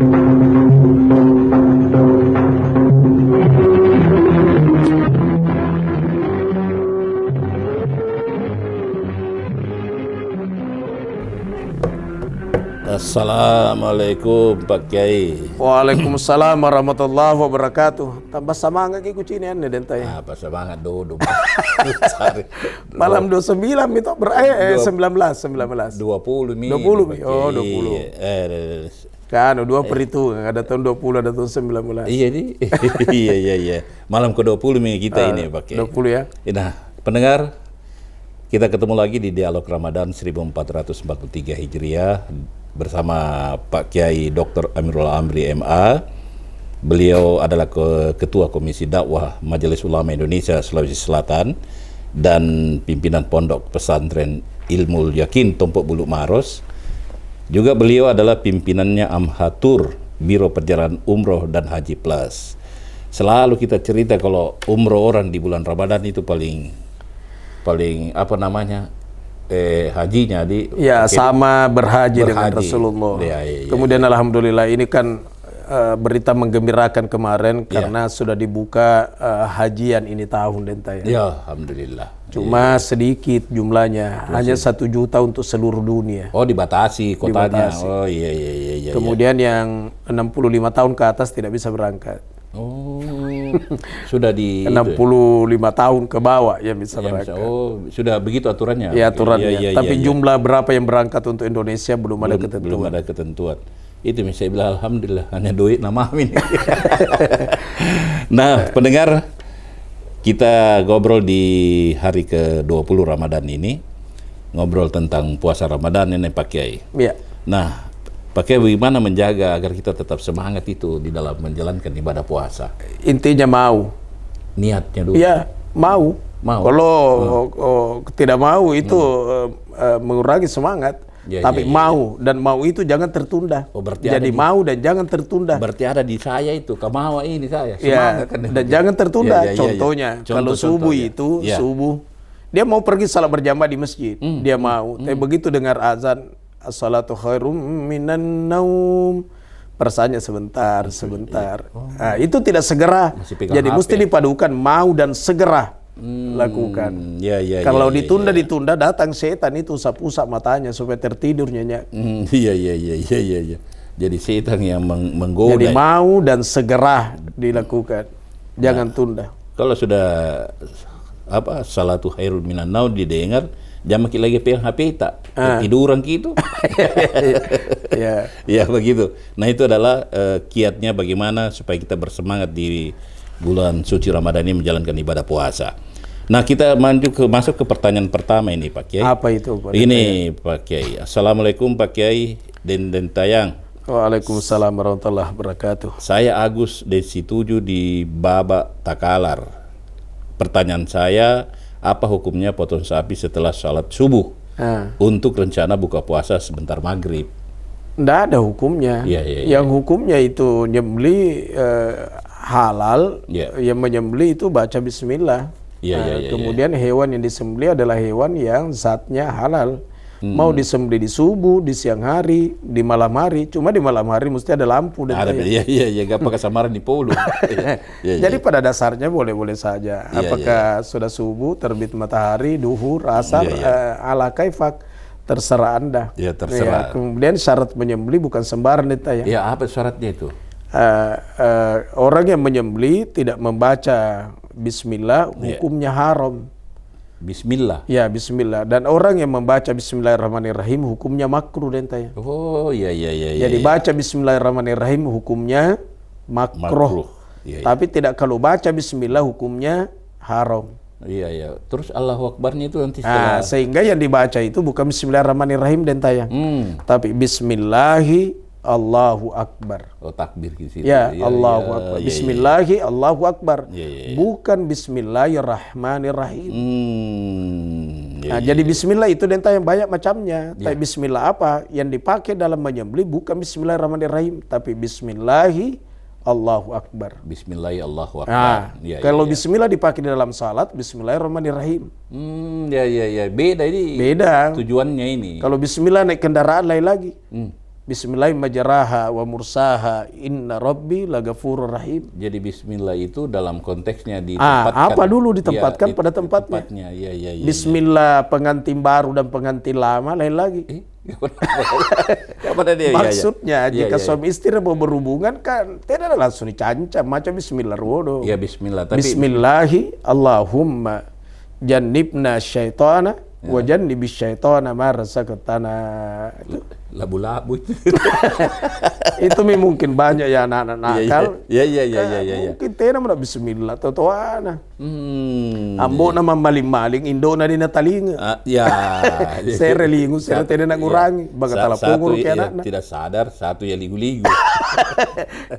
Assalamualaikum Pak Kiai. Waalaikumsalam warahmatullahi wabarakatuh. Tambah semangat ki kucinian nih dentai. Apa semangat dulu. Malam 29 itu 19 20 mi. 20. Oh, 20. Kan 2 peritu, ada tahun 20 ada tahun 19. Iya nih. Iya. Malam ke-20 mi kita ini Pak Kiai. 20 ya. Nah, pendengar, kita ketemu lagi di Dialog Ramadan 1443 Hijriah bersama Pak Kiai Dr. Amirul Amri MA. Beliau adalah Ketua Komisi Dakwah Majelis Ulama Indonesia Sulawesi Selatan dan pimpinan Pondok Pesantren Ilmul Yakin Tompok Bulu Maros. Juga beliau adalah pimpinannya Amhatur Biro Perjalanan Umroh dan Haji Plus. Selalu kita cerita kalau umroh orang di bulan Ramadan itu paling apa namanya? Hajinya sama berhaji dengan Rasulullah. Kemudian alhamdulillah ini kan berita menggembirakan kemarin karena sudah dibuka hajian ini tahun dentai. Ya, alhamdulillah. Cuma sedikit jumlahnya, hanya 1 juta untuk seluruh dunia. Oh, dibatasi kotanya. Dibatasi. Oh, iya. Kemudian yang 65 tahun ke atas tidak bisa berangkat. Oh, sudah di 65 tahun ke bawah yang bisa berangkat. Oh, sudah begitu aturannya. Ya, aturannya. Tapi iya. jumlah berapa yang berangkat untuk Indonesia belum ada ketentuan. Belum ada ketentuan. Itu saya bilang alhamdulillah hanya duit nama amin. Nah, pendengar, kita ngobrol di hari ke-20 Ramadan ini, ngobrol tentang puasa Ramadan ini Pak Kiai. Iya. Nah, Pak Kiai, bagaimana menjaga agar kita tetap semangat itu di dalam menjalankan ibadah puasa? Intinya mau. Niatnya dulu. Iya, mau. Kalau tidak mau itu mengurangi semangat. Tapi mau, dan mau itu jangan tertunda. Oh, berarti jadi mau dan jangan tertunda. Berarti ada di saya itu, kemauan ini saya. Semangat kan. Dan jangan tertunda. Contohnya, kalau subuh itu, subuh, dia mau pergi salat berjamaah di masjid. Dia mau. Tapi begitu dengar azan, as-salatu khairum minan naum, perasaannya sebentar. Nah, itu tidak segera. Jadi mesti dipadukan mau dan segera lakukan. Kalau ditunda datang setan itu usap-usap matanya supaya tertidur nyenyak. Iya. Jadi setan yang menggoda. Jadi mau dan segera dilakukan. Jangan tunda. Kalau sudah salatu khairul minan naum didengar, jangan lagi pegang HP tak tiduran gitu. Ya begitu. Nah, itu adalah kiatnya bagaimana supaya kita bersemangat di bulan suci Ramadan ini menjalankan ibadah puasa. Nah, kita masuk ke pertanyaan pertama ini Pak Kiai. Apa itu Pak? Ini Pak Kiai. Assalamualaikum Pak Kiai dan Tayang. Waalaikumsalam warahmatullahi wabarakatuh. Saya Agus Desi 7 di Baba Takalar. Pertanyaan saya, apa hukumnya potong sapi setelah sholat subuh untuk rencana buka puasa sebentar maghrib? Tidak ada hukumnya. Yang hukumnya itu nyembeli halal. Yang menyembeli itu baca bismillah. Kemudian hewan yang disembeli adalah hewan yang zatnya halal. Mau disembeli di subuh, di siang hari, di malam hari. Cuma di malam hari mesti ada lampu. Iya, gak pakai samaran di polu. Jadi pada dasarnya boleh-boleh saja. Apakah sudah subuh, terbit matahari, duhur, asar, ala kaifak, terserah Anda. Ya, terserah. Kemudian syarat menyembeli bukan sembarang ya. Ya, apa syaratnya itu? Orang yang menyembeli tidak membaca bismillah, hukumnya haram. Bismillah. Ya, bismillah. Dan orang yang membaca bismillahirrahmanirrahim hukumnya makruh ya. Oh, iya. Jadi baca bismillahirrahmanirrahim hukumnya makruh. Tapi tidak kalau baca bismillah hukumnya haram. Iya. Terus Allahu Akbarnya itu nanti setelah. Sehingga yang dibaca itu bukan bismillahirrahmanirrahim ya. Tapi bismillahi Allahu Akbar. Oh, takbir di situ. Ya, Allahu Akbar. Bismillahi Allahu Akbar. Bukan bismillahirrahmanirrahim. Jadi bismillah itu yang banyak macamnya. Tapi bismillah apa yang dipakai dalam menyembelih bukan bismillahirrahmanirrahim, tapi bismillahi Allahu Akbar. Bismillahi Allahu Akbar. Kalau bismillah dipakai di dalam salat, bismillahirrahmanirrahim. Beda ini. Beda. Tujuannya ini. Kalau bismillah naik kendaraan lain lagi. Bismillah majraha wa mursaha inna rabbi lagafurur rahim. Jadi bismillah itu dalam konteksnya ditempatkan. Apa dulu ditempatkan pada tempatnya. Ya. Bismillah pengantin baru dan pengantin lama lain lagi. Maksudnya jika suami istri mau berhubungan kan tidak langsung dicancam macam bismillah rodo. Ya bismillah. Tapi Bismillahi Allahumma jannibna syaitana wa jannibis syaitana ma razaqtana. Labu-labu itu. Itu mungkin banyak ya anak-anak nakal. Iya. Mungkin tena mana bismillah totoana. Ambo nama maling-maling Indo na din natalinga. Sere lingu sere tena na ngurangi baga talapungur kaya anak. Tidak sadar satu ya ligu-ligu.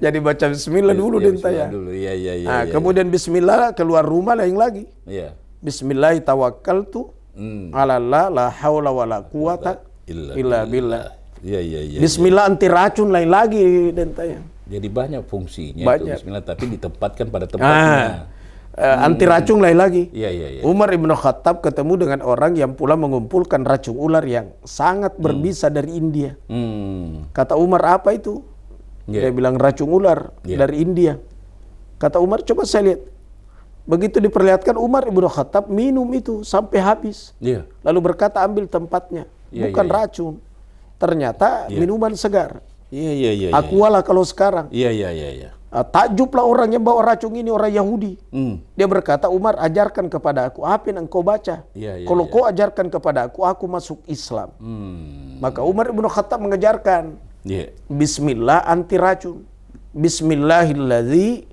Jadi baca bismillah dulu din taya. Iya. Kemudian bismillah keluar rumah lain lagi. Iya. Bismillah tawakkaltu ala Allah la haula wala quwata illa billah. Iya. Bismillah anti racun lain lagi dentanya. Jadi banyak fungsinya itu bismillah tapi ditempatkan pada tempatnya. Anti racun lain lagi. Iya. Umar Ibn Khattab ketemu dengan orang yang pula mengumpulkan racun ular yang sangat berbisa dari India. Kata Umar, apa itu? Dia bilang racun ular dari India. Kata Umar, coba saya lihat. Begitu diperlihatkan Umar Ibn Khattab minum itu sampai habis. Lalu berkata, ambil tempatnya. Bukan racun. Ternyata minuman segar. Iya. Aqualah kalau sekarang. Iya. Takjublah orang yang bawa racun ini, orang Yahudi. Dia berkata, Umar ajarkan kepada aku apa yang engkau baca. Kalau kau ajarkan kepada aku masuk Islam. Maka Umar Ibn Khattab mengajarkan Bismillah anti racun. Bismillahilladzi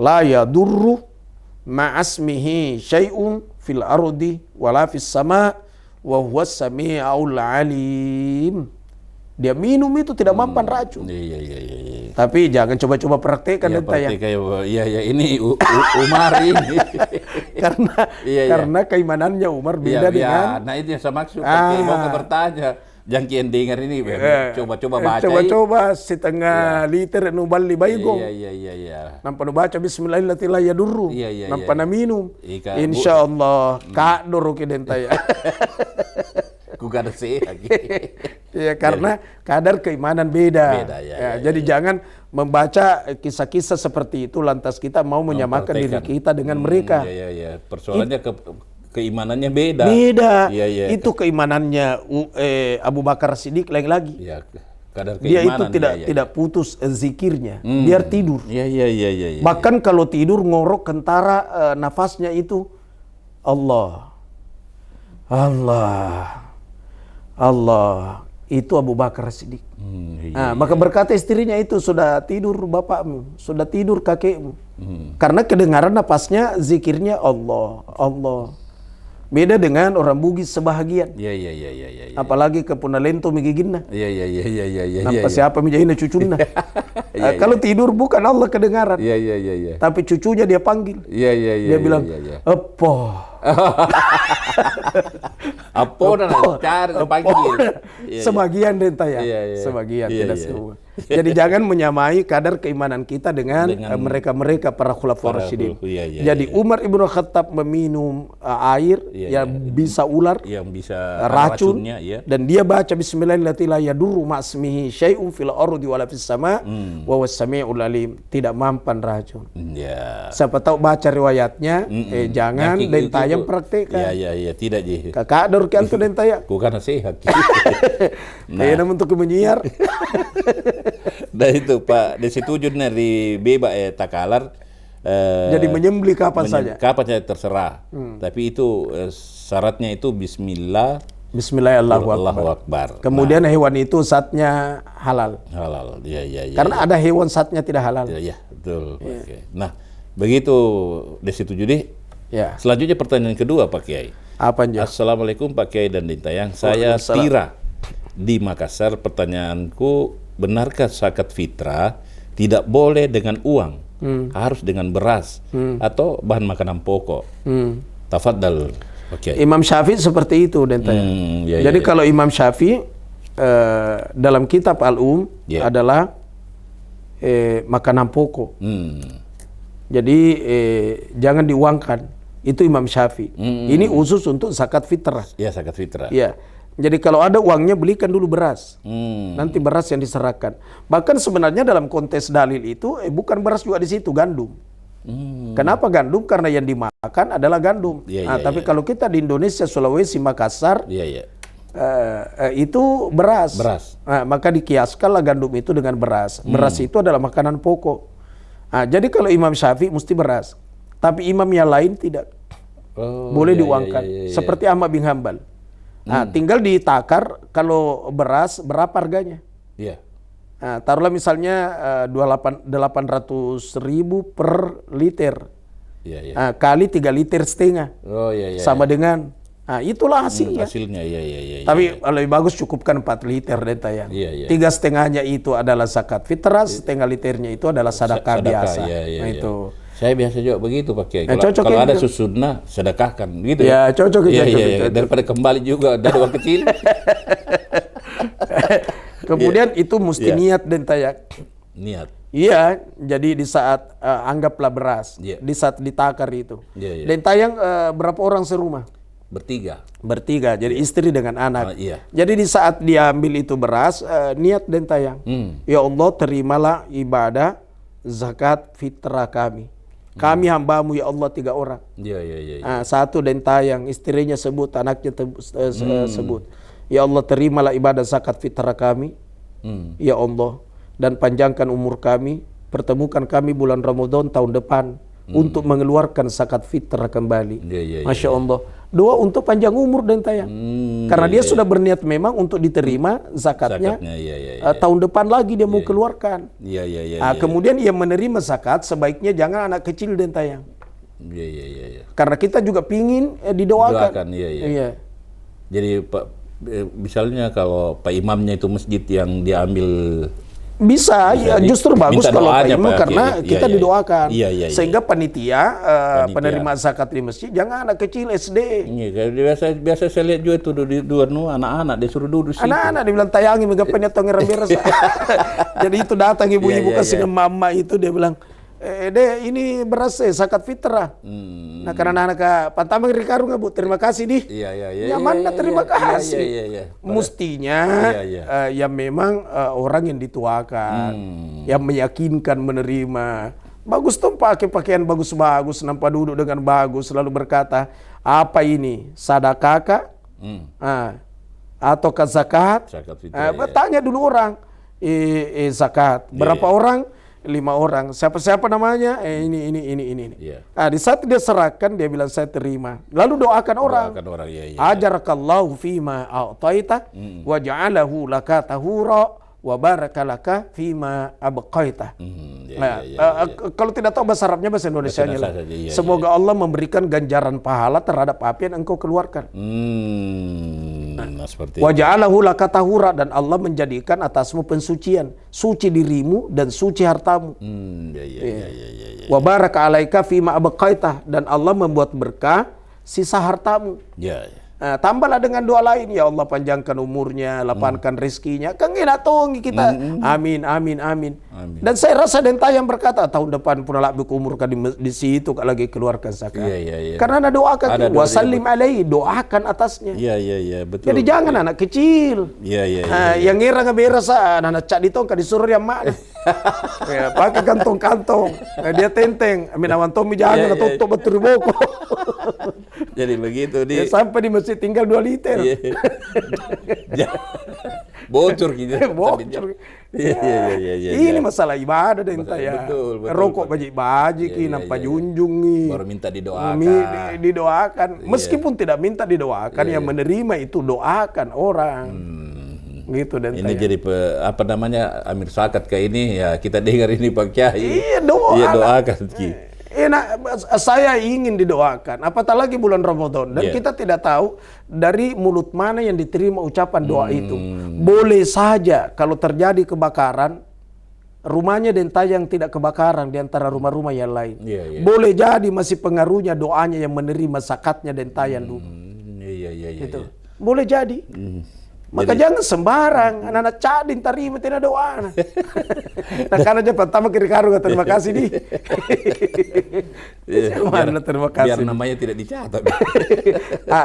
la yadurru ma'asmihi syai'un fil ardi wala fis sama' wa huwas sami'ul alim. Dia minum itu tidak mampan racun. Iya. Tapi jangan coba-coba praktekkan ya. Iya, ini Umar ini. Karena keimanannya Umar beda dengan. Nah itu yang saya maksud. Mau bertanya. Jangan kian dengar ini, coba-coba baca. Coba-coba setengah liter nubal li baigong. Iya. Nampak baca bismillahirrahmanirrahim yadurru. Nampak na minum. Insyaallah kak doro ke dentaya. Ku kada sehat. Ya karena kadar keimanan beda. Jadi jangan membaca kisah-kisah seperti itu lantas kita mau menyamakan diri kita dengan mereka. Iya. Persoalannya keimanannya beda. Iya. Itu keimanannya Abu Bakar Siddiq lagi. Iya. Kadar dia itu keimanan, tidak putus zikirnya. Biar tidur. Iya. Bahkan kalau tidur ngorok kentara nafasnya itu Allah. Itu Abu Bakar Siddiq. Maka berkata istrinya itu, sudah tidur bapakmu, sudah tidur kakekmu. Karena kedengaran napasnya zikirnya Allah. Beda dengan orang Bugis sebahagian. Iya. Apalagi ke Punalento migiginna. Iya. Nampak siapa mijahina cucunna. Kalau tidur bukan Allah kedengaran. Iya. Tapi cucunya dia panggil. Iya. Dia bilang, "Epo." Apa dan cari panggil. Sebagian dentaya. Sebagian tidak semua. Jadi jangan menyamai kadar keimanan kita dengan mereka-mereka para khulafaur rasyidin. Jadi Umar Ibn Khattab meminum air yang bisa ular, yang bisa racun, dan dia baca bismillahirrahmanirrahim la yadurru ma'asmihi syai'un fil ardi wala fis sama' wa huwas sami'ul alim. Tidak mampan racun. Siapa tahu baca riwayatnya, jangan dentaya praktekkan. Iya, tidak je. Kakak dor kan tu dentaya. Ku kana sehat. Namun untuk menyiar. Nah itu Pak, disetujui dari beba takalar. Jadi menyembelih kapan saja. Kapan saja terserah. Tapi itu syaratnya itu Bismillah. Allahu Akbar. Kemudian hewan itu zatnya halal. Iya. Karena ada hewan zatnya tidak halal. Iya, betul. Okay. Nah, begitu disetujui. Selanjutnya pertanyaan kedua Pak Kiai. Apa aja? Assalamualaikum Pak Kiai dan Dintayang. Saya Tira di Makassar. Pertanyaanku, benarkah zakat fitrah tidak boleh dengan uang, harus dengan beras atau bahan makanan pokok? Tafadhal. Imam Syafi'i seperti itu, Dentayang. Jadi kalau Imam Syafi'i dalam kitab adalah makanan pokok. Jadi jangan diuangkan. Itu Imam Syafi'i. Ini khusus untuk zakat fitrah. Ya, zakat fitrah. Ya. Jadi kalau ada uangnya belikan dulu beras. Hmm. Nanti beras yang diserahkan. Bahkan sebenarnya dalam konteks dalil itu bukan beras juga di situ, gandum. Kenapa gandum? Karena yang dimakan adalah gandum. Tapi kalau kita di Indonesia, Sulawesi, Makassar, itu beras. Maka dikiaskanlah gandum itu dengan beras. Beras itu adalah makanan pokok. Jadi kalau Imam Syafi'i mesti beras, tapi imam yang lain tidak. Boleh diuangkan. Seperti Ahmad bin Hanbal. Tinggal ditakar kalau beras berapa harganya. Taruhlah misalnya 800.000 per liter. Kali 3,5 liter. Sama dengan itulah hasilnya. Tapi lebih bagus cukupkan 4 liter deh tayang. 3,5-nya itu adalah zakat fitrah, 1,5 liternya itu adalah sedekah biasa. Itu. Saya biasa juga begitu Pak Kiai. Kalau ada sunnah sedekahkan gitu. Ya cocok. Daripada kembali juga dari uang kecil. Kemudian itu mesti niat dan tayak. Niat. Iya, jadi di saat anggaplah beras, di saat ditakar itu. Dan tayang berapa orang serumah? Bertiga, jadi istri dengan anak. Jadi di saat diambil itu beras, niat dan tayang. Ya Allah, terimalah ibadah zakat fitrah kami. Kami hambamu ya Allah 3 orang. Satu dan tayang, istrinya sebut, anaknya sebut. Ya Allah, terimalah ibadah zakat fitrah kami. Ya Allah, dan panjangkan umur kami, pertemukan kami bulan Ramadan tahun depan untuk mengeluarkan zakat fitrah kembali. Masya Allah. Doa untuk panjang umur dan tayang. Karena dia sudah berniat memang untuk diterima zakatnya. Tahun depan lagi dia mau keluarkan. Kemudian ia menerima zakat, sebaiknya jangan anak kecil dan tayang. Karena kita juga pingin didoakan. Jadi misalnya kalau Pak Imamnya itu masjid yang diambil bisa ya, justru bagus kalau Pak Imam karena kita didoakan. Sehingga panitia penerima zakat di masjid jangan anak kecil SD. Biasa saya lihat juga itu dua anak-anak disuruh duduk situ. Anak-anak dibilang tayangi megapennya tongeng beres. Jadi itu datang ibu-ibu kasih ke mama itu, dia bilang, Dek, ini beras zakat fitrah. Nah, karena anak pantamang rikarung Bu, terima kasih di. Mana terima kasih. Mestinya yang memang orang yang dituakan, yang meyakinkan menerima. Bagus tuh pakai pakaian bagus-bagus, nampak duduk dengan bagus, lalu berkata, apa ini? Sedekah kah? Atau zakat? Bertanya dulu orang. Zakat. Berapa orang? 5 orang. Siapa namanya? Ini. Di saat dia serahkan, dia bilang saya terima. Lalu doakan orang. Ajarakallahu fima a'taita wa ja'alahu laka tahura wa barakalaka fima abqaita. Kalau tidak tahu bahasa Arabnya, bahasa Indonesianya lah. Semoga Allah memberikan ganjaran pahala terhadap apa yang engkau keluarkan. Wa ja'alahu laka tahura, dan Allah menjadikan atasmu pensucian, suci dirimu dan suci hartamu. Wa baraka alaika fima abqaita, dan Allah membuat berkah sisa hartamu. Tambahlah dengan doa lain, ya Allah panjangkan umurnya, lapangkan rezekinya. Kan enak tongi kita. Amin. Dan saya rasa dan tayang berkata tahun depan pun labuk umur di situ lagi keluarkan zakat. Karena ada doakan, wasallim alaihi, doakan atasnya. Betul. Jadi jangan anak kecil. Yang ngira ngeberes anak cak ditong disuruh yang mak. Pakai kantong-kantong. Dia tenteng. Amin awan tomi jangan tutup betul boko. Jadi begitu dia. Sampai di masjid tinggal 2 liter. Bocor gitu. Bocor. Ini masalah ibadah dan betul. Rokok bajik-bajik nampak junjung nih. Baru minta didoakan. Didoakan. Meskipun tidak minta didoakan, yang menerima itu doakan orang. Gitu dan ini jadi Amir zakat kayak ini ya, kita dengar ini Pak Kiai. Doakan. Saya ingin didoakan, apatah lagi bulan Ramadan, dan kita tidak tahu dari mulut mana yang diterima ucapan doa itu. Boleh saja kalau terjadi kebakaran, rumahnya dan tayang tidak kebakaran di antara rumah-rumah yang lain. Boleh jadi masih pengaruhnya doanya yang menerima zakatnya dan tayang dulu. Boleh jadi. Maka jangan sembarang, anak-anak cadin tarima tidak doa. Nah karena aja pertama kiri karu terima kasih di. Terima kasih. Biar namanya tidak dicatat.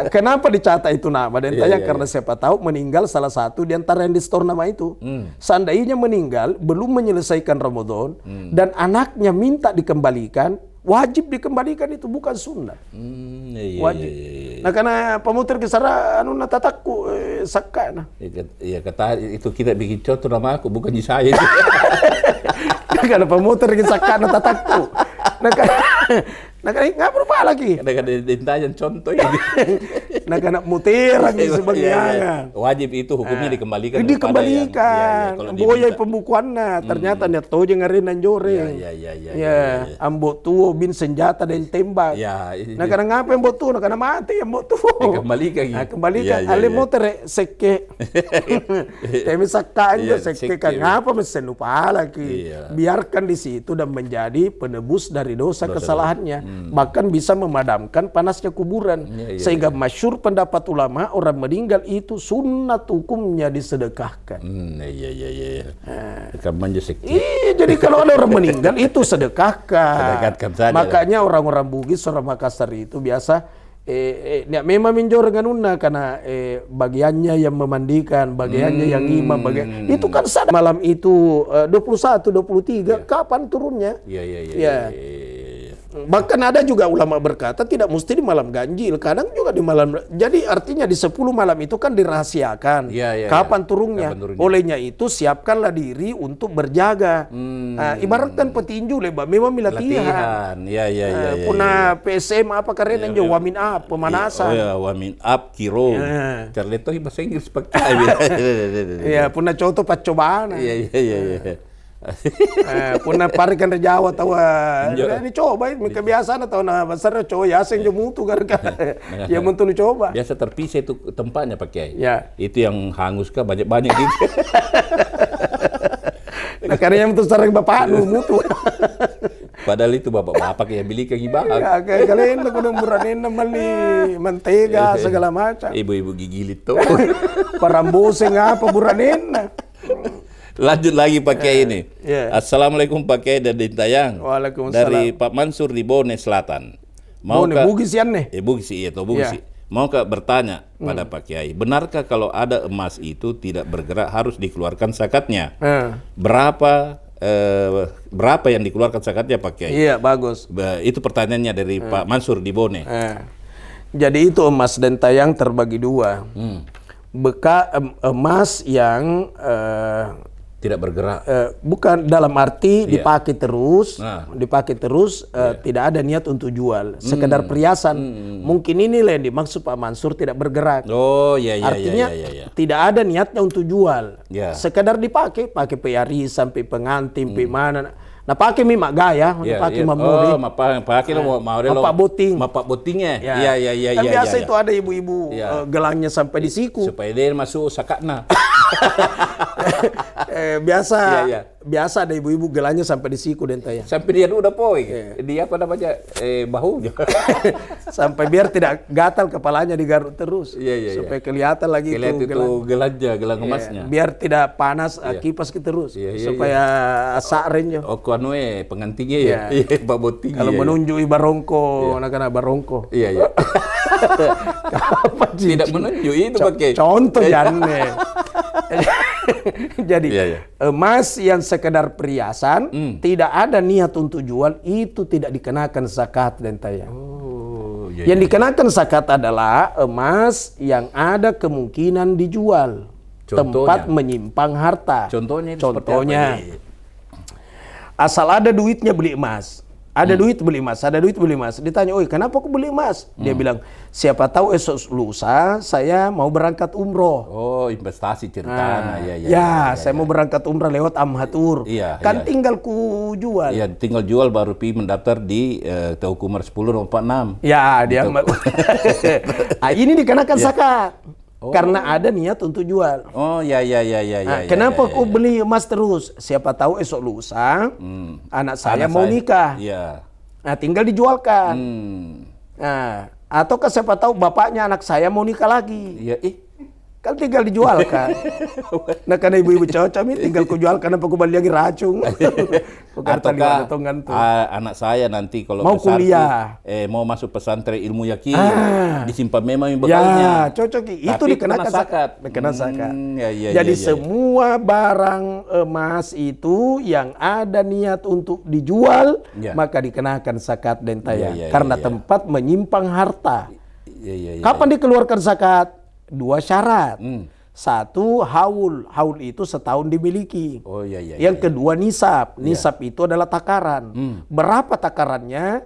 Kenapa dicatat itu nama? Dan karena siapa tahu meninggal salah satu di antara yang di store nama itu. Seandainya meninggal belum menyelesaikan Ramadan dan anaknya minta dikembalikan, wajib dikembalikan, itu bukan sunnah. Wajib. Nah karena pemutar kisara anu natatakku sakana. Iya kata itu kita bikin contoh nama aku bukan di saya. Karena pemutar kisah sakana natatakku. Nah kan nggak berubah lagi. Kadang-kadang ditanya contoh ini. Nah karena mutiran di sebagian. Wajib itu hukumnya dikembalikan. Dikembalikan. Boyai pembukuannya. Ternyata dia tahu jangan renan joreng. Iya. Ambok tuo bin senjata dan tembak. Nah karena ngapa ambok tuo? Nah karena mati ambok tuo. Kembalikan. Nah kembalikan. Ale motor seke. Tapi sakaan jo seke kan ngapa mesen lupa lagi. Biarkan di situ dan menjadi penebus dari dosa kesalahannya. Bahkan bisa memadamkan panasnya kuburan. Sehingga masyhur pendapat ulama, orang meninggal itu sunnat hukumnya disedekahkan. Iya. Jadi kalau ada orang meninggal itu sedekahkan. Sedekahkan saja. Makanya orang-orang Bugis, orang Makassar itu biasa memang minjor dengan unna karena bagiannya yang memandikan, bagiannya yang imam, itu kan sadar malam itu 21, 23 kapan turunnya? Iya. Bahkan ada juga ulama berkata tidak mesti di malam ganjil, kadang juga di malam. Jadi artinya di 10 malam itu kan dirahasiakan kapan turunnya. Olehnya itu siapkanlah diri untuk berjaga. Ibaratkan petinju lebah memang latihan. Punah PSM apa keren aja wamin up pemanasan. Wamin up kiro. Carleto bahasa Inggris pakai. Punah contoh percobaan. Iya. Punah parikan Jawa tahu ini coba kebiasaan atau besar coba ya sing mutu kan ya untuk coba biasa terpisah itu tempatnya pakai itu yang hangus kah banyak gitu. Nah karena yang itu sering bapak mutu padahal itu bapak yang beli ke gibah kalian udah muranin beli mentega segala macam ibu-ibu gigilit tuh parambose ngapa muranin. Lanjut lagi pakai ini. Assalamualaikum pakai dan Dintayang. Waalaikumsalam. Dari Pak Mansur di Bone Selatan. Bugis ya nih. Bugis iya toh Bugis. Mau bertanya pada Pak Kiai, benarkah kalau ada emas itu tidak bergerak harus dikeluarkan zakatnya? Berapa yang dikeluarkan zakatnya Pak Kiai? Iya bagus. Itu pertanyaannya dari Pak Mansur di Bone. Jadi itu emas Dintayang terbagi dua. Emas yang tidak bergerak, bukan dalam arti dipakai terus, tidak ada niat untuk jual, sekedar perhiasan. Mungkin inilah yang dimaksud Pak Mansur tidak bergerak. Artinya tidak ada niatnya untuk jual, sekedar dipakai peyari sampai pengantin, mana. Nah pakai mimak gaya, pakai mamuri. Pakai lo mapak boting. Mapak botingnya. Iya. Kan biasa itu ada ibu-ibu gelangnya sampai di siku. Supaya dia masuk sakatna. Biasa ada ibu-ibu gelangnya sampai di siku Dentayang. Sampai dia udah poin. Dia apa namanya bahu. Sampai biar tidak gatal kepalanya digaruk terus. Supaya kelihatan lagi itu gelangnya, gelang emasnya. Biar tidak panas kipas terus. Supaya sakrennya. Pengantinnya ya. Baboting. Kalau menunjuk barongko, anak-anak barongko. Iya. Tidak menunjuk itu pakai. Contoh Janne. Jadi emas yang sekedar perhiasan tidak ada niat untuk jual itu tidak dikenakan zakat Dentayang. Yang dikenakan zakat adalah emas yang ada kemungkinan dijual. Tempat menyimpang harta. Contohnya asal ada duitnya beli emas. Ada duit beli emas. Ditanya, "Oi, kenapa aku beli emas?" Dia bilang, "Siapa tahu esok lusa saya mau berangkat umroh." Oh, investasi ceritanya. Saya mau berangkat umroh lewat Amhatur. Tinggal ku jual. Iya, tinggal jual baru mendaftar di Taukumar 10 nomor 46. Ya, dia ini dikenakan zakat. Karena ada niat untuk jual. Kenapa aku beli emas terus? Siapa tahu esok lusa anak saya mau nikah. Nah, tinggal dijualkan. Ataukah siapa tahu bapaknya anak saya mau nikah lagi. Kan tinggal dijualkan. Nah karena ibu-ibu cocok ini tinggal kujualkan apa kembali lagi racun. Ataukah anak saya nanti kalau mau besar kuliah, mau masuk pesantren ilmu yakin, disimpan memang bekalnya. Ya cocok itu dikenakan zakat. Dikenakan zakat. Jadi ya. semua barang emas itu yang ada niat untuk dijual, maka dikenakan zakat dan tayang. Karena tempat menyimpang harta. Kapan dikeluarkan zakat? 2 syarat. Satu, haul. Haul itu setahun dimiliki. Yang kedua, nisab. Nisab itu adalah takaran. Berapa takarannya?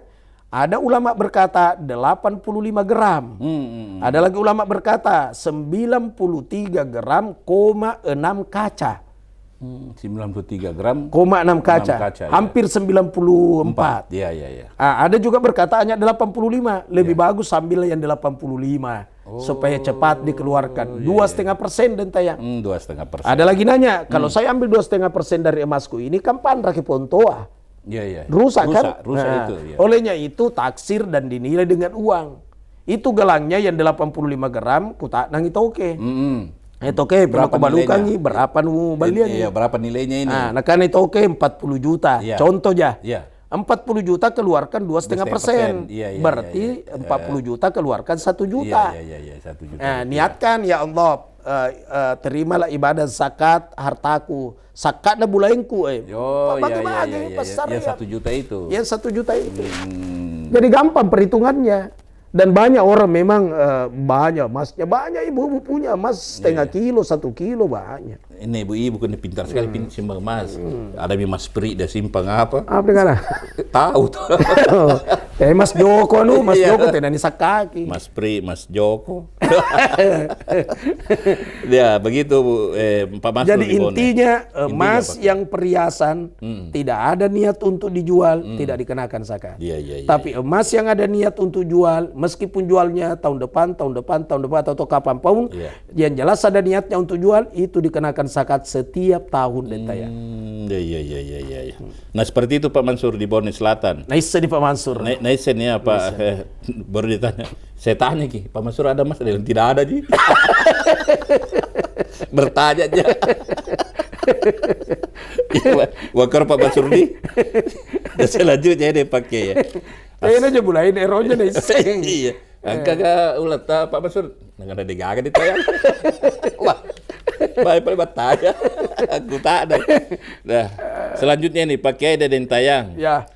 Ada ulama berkata 85 gram. Ada lagi ulama berkata 93 gram, 6 kaca. 93 gram, 6 kaca. Hampir 94. Iya. Ada juga berkata hanya 85. Lebih bagus ambil yang 85. Supaya cepat dikeluarkan. 2,5% dan tayang. 2,5%. Ada lagi nanya, kalau saya ambil 2,5% dari emasku ini, kapan raki pontoa? Rusak kan? Rusak itu. Olehnya itu taksir dan dinilai dengan uang. Itu gelangnya yang 85 gram, kutak nang itu oke. Itu oke, berapa balukan nih, berapa nu balian nih? Berapa nilainya ini? Nah karena itu oke 40 juta. Contoh aja. 40 juta keluarkan 2,5%. Berarti 40 juta keluarkan 1 juta. 1 juta. Nah, niatkan ya Allah, terimalah ibadah zakat hartaku. Zakatnya bulainku. Bagi-bagi besar ya. 1 juta itu. Ya 1 juta itu. Jadi gampang perhitungannya. Dan banyak orang memang banyak emasnya, banyak ibu-ibu punya emas setengah kilo, 1 kilo banyak. Ini ibu-ibu kan pintar sekali simpan emas. Ada Mas Pri dia simpan apa? Apa dengan? Tahu tuh. Mas Joko nu, Mas Joko tidak nisak kaki. Mas Pri, Mas Joko. Ya begitu Pak Mas. Jadi intinya emas yang perhiasan tidak ada niat untuk dijual, tidak dikenakan zakat. Tapi emas yang ada niat untuk jual, meskipun jualnya tahun depan atau kapanpun, yang jelas ada niatnya untuk jual, itu dikenakan zakat setiap tahun dan tayang. Iya. Nah seperti itu Pak Mansur di Bone Selatan. Naisa di Pak Mansur. Naisen ya Pak. Baru ditanya. Saya tanya Ki, Pak Mansur ada mas? Tidak ada Ji. Bertanya aja. Wakar Pak Mansur di. Dan selanjutnya dia pakai ya. Ini aja bulain eronya nih. Iya. Kagak ulat Pak Mansur. Nggak ada digaga ditayang. Wah. Baik bertanya. Aku tak ada. Nah, selanjutnya nih pakai ada dan tayang. Ya.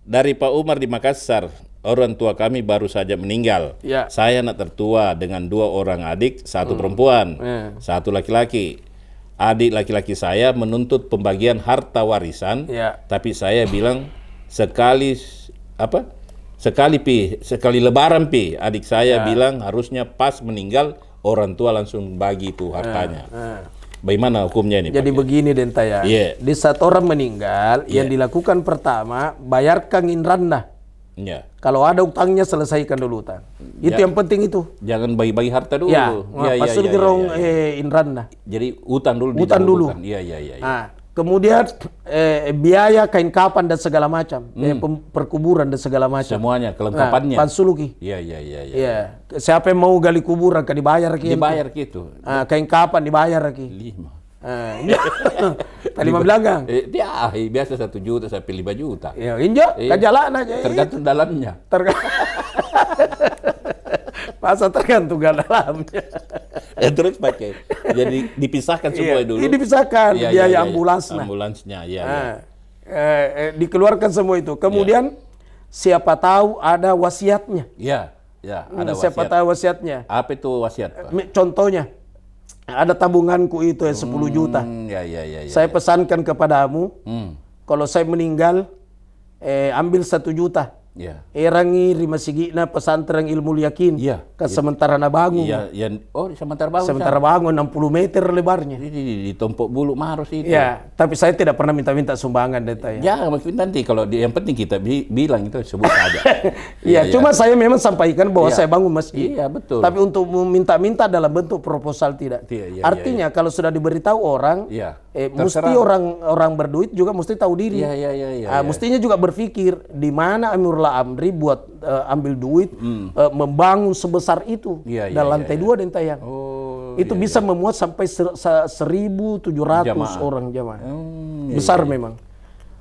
Dari Pak Umar di Makassar. Orang tua kami baru saja meninggal. Saya anak tertua dengan 2 orang adik, 1 perempuan, 1 laki-laki. Adik laki-laki saya menuntut pembagian harta warisan, tapi saya bilang sekali lebaran pi. Adik saya bilang harusnya pas meninggal orang tua langsung bagi itu hartanya. Bagaimana hukumnya ini? Jadi begini Dentaya. Di saat orang meninggal, yang dilakukan pertama bayarkan inranna. Kalau ada utangnya selesaikan dulu utang. Itu yang penting itu. Jangan bagi-bagi harta dulu. Pasul gerong inranna. Jadi utang dulu. Iya. Kemudian biaya kain kapan dan segala macam, perkuburan dan segala macam. Semuanya kelengkapannya. Pansuluki. Iya. Siapa yang mau gali kuburan kan dibayar gitu. Dibayar gitu. Kain kapan dibayar lagi. 5 belakang. Dia biasa 1 juta sampai 5 juta. Ya, injo, kajalan aja. Tergantung dalamnya. Masa tergantung dalamnya. Terus pakai. Jadi dipisahkan semua dulu. Dipisahkan biaya ambulansnya. Ambulansnya, dikeluarkan semua itu. Kemudian siapa tahu ada wasiatnya. Ada wasiat. Siapa tahu wasiatnya. Apa itu wasiat, Pak? Contohnya, ada tabunganku itu 10 juta. Saya pesankan kepadamu, kalau saya meninggal, ambil 1 juta. Erangi rimasigina pesantren ilmu yakin. Sementara na bangun. Sementara bangun. Sementara bangun 60 meter lebarnya. Di Tompok Bulu Maros itu. Tapi saya tidak pernah minta sumbangan Deta. Maksudnya nanti kalau yang penting kita bilang itu sebut saja. Cuma saya memang sampaikan bahwa saya bangun masjid. Betul. Tapi untuk meminta-minta dalam bentuk proposal tidak. Artinya kalau sudah diberitahu orang, mesti orang berduit juga mesti tahu diri. Mestinya juga berpikir di mana Amirul Amri buat ambil duit membangun sebesar itu dan lantai 2 dan tayang. Itu bisa memuat sampai 1.700 orang jamaah. Besar memang.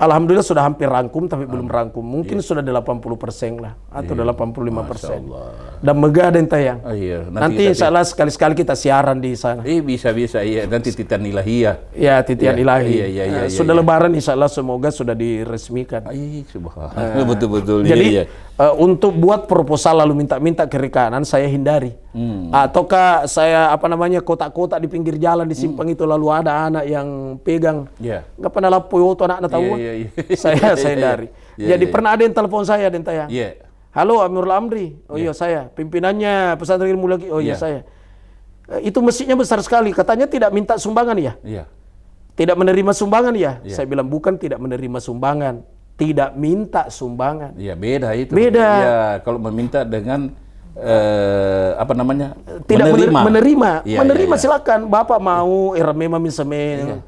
Alhamdulillah sudah hampir rangkum, tapi belum rangkum. Mungkin sudah 80% lah, atau 85%. Dan megah dan tayang. Nanti insya Allah sekali-sekali kita siaran di sana. Bisa, iya. Nanti titian ilahiyah. Ya, titian ilahi. Sudah lebaran insya Allah semoga sudah diresmikan. Subhanallah. Betul-betul. Jadi untuk buat proposal lalu minta-minta kiri kanan saya hindari. Ataukah saya kotak-kotak di pinggir jalan di simpang itu lalu ada anak yang pegang. Nggak pernah lapor foto anak tahu. Saya hindari. Jadi pernah ada yang telepon saya dan tayang. Halo Amirul Amri. Oh iya saya. Pimpinannya pesantren ilmu lagi. Oh iya saya. Itu masjidnya besar sekali. Katanya tidak minta sumbangan ya? Tidak menerima sumbangan ya? Saya bilang bukan tidak menerima sumbangan. Tidak minta sumbangan. Iya beda itu. Beda. Ya, kalau meminta dengan tidak menerima. Silakan. Bapak mau irmema misalnya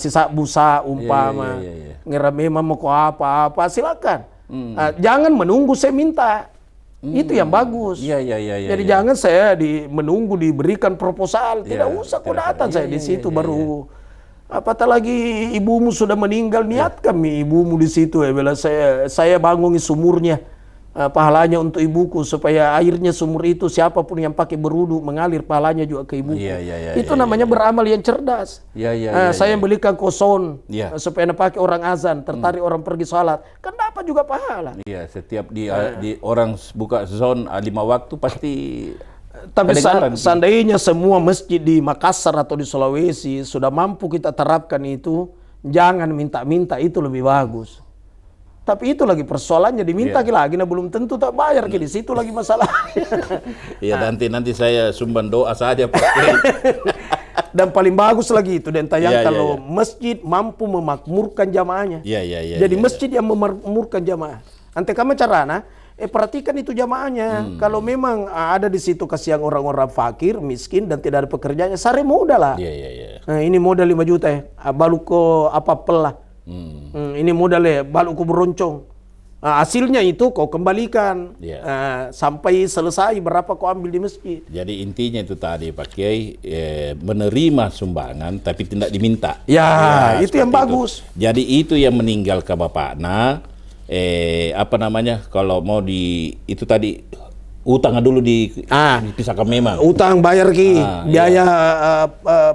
sisa busa umpama. Ngeremema mau apa silakan. Jangan menunggu saya minta. Itu yang bagus. Jadi jangan saya menunggu diberikan proposal. Tidak usah kau datang saya di situ baru. Apatah lagi ibumu sudah meninggal, niat kami ibumu di situ ya. Bila saya bangun sumurnya, pahalanya untuk ibuku supaya airnya sumur itu siapapun yang pakai berudu mengalir pahalanya juga ke ibuku. Itu namanya beramal yang cerdas. Saya belikan koson supaya pakai orang azan, tertarik orang pergi sholat, kan dapat juga pahala. Setiap di orang buka zon 5 waktu pasti. Tapi seandainya semua masjid di Makassar atau di Sulawesi sudah mampu kita terapkan itu, jangan minta-minta, itu lebih bagus. Tapi itu lagi persoalannya, diminta lagi, belum tentu tak bayar, di situ lagi masalahnya. Nanti saya sumbang doa saja Pak. Dan paling bagus lagi itu dan tayang kalau masjid mampu memakmurkan jamaahnya. Jadi masjid yang memakmurkan jamaah. Ante kamu carana, perhatikan itu jamaahnya. Kalau memang ada di situ kasihan orang-orang fakir, miskin dan tidak ada pekerjaannya, sare mudah lah. Nah, ini modal 5 juta ya, baluko apa-apalah. Ini modalnya baluko beroncong. Hasilnya itu kau kembalikan sampai selesai berapa kau ambil di masjid. Jadi intinya itu tadi Pak Kiai, menerima sumbangan tapi tidak diminta. Itu yang bagus. Jadi itu yang meninggal ke bapakna. Kalau mau itu tadi utang dulu dipisahkan memang. Utang bayar biaya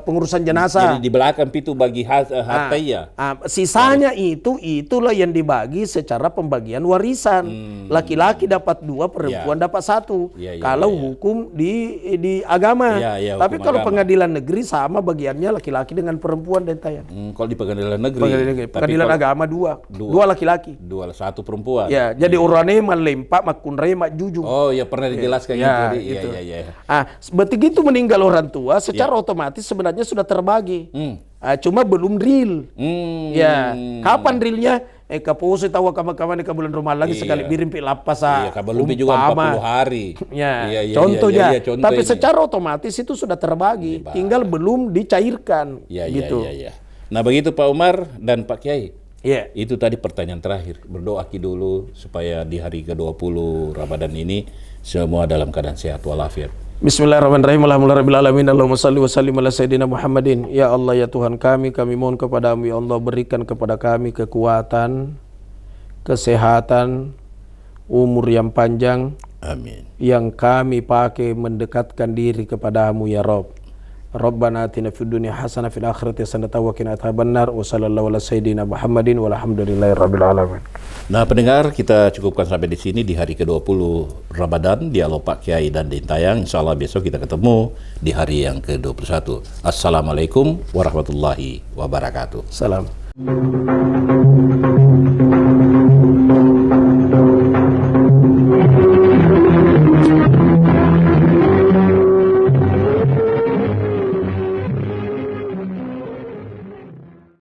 pengurusan jenazah. Jadi di belakang itu bagi harta ya. Sisanya itulah yang dibagi secara pembagian warisan. Laki-laki dapat 2, perempuan dapat 1. Kalau hukum di agama. Tapi kalau pengadilan negeri sama bagiannya laki-laki dengan perempuan dan tayang. Kalau di pengadilan negeri. Pengadilan agama 2 laki-laki. 1 perempuan. Jadi urane lempak makunre mak jujung. Oh ya pernah dijelaskan gitu. Begitu meninggal orang tua, secara otomatis sebenarnya sudah terbagi. Cuma belum drill. Kapan drillnya? Kapuso tahu kawan-kawan ke bulan rumah lagi sekali birimpi lapas. Belum juga 40 hari. Contohnya. Tapi secara otomatis itu sudah terbagi. Tinggal belum dicairkan. Gitu. Nah begitu Pak Umar dan Pak Kiai. Itu tadi pertanyaan terakhir. Berdoa dulu supaya di hari ke-20 Ramadan ini semua dalam keadaan sehat walafiat. Bismillahirrahmanirrahim. Alhamdulillahirabbil alamin. Allahumma shalli wa sallim ala sayyidina Muhammadin. Ya Allah ya Tuhan kami mohon kepadamu ya Allah, berikan kepada kami kekuatan, kesehatan, umur yang panjang. Amin. Yang kami pakai mendekatkan diri kepadamu ya Rabb. Rabbana atina fid dunya hasanah fil akhirati hasanah wa qina adzabannar wa sallallahu ala sayyidina Muhammadin walhamdulillahirabbil alamin. Nah, pendengar, kita cukupkan sampai di sini di hari ke-20 Ramadan Dialog Pak Kiai dan Dintayang. Insyaallah besok kita ketemu di hari yang ke-21. Assalamualaikum warahmatullahi wabarakatuh. Salam.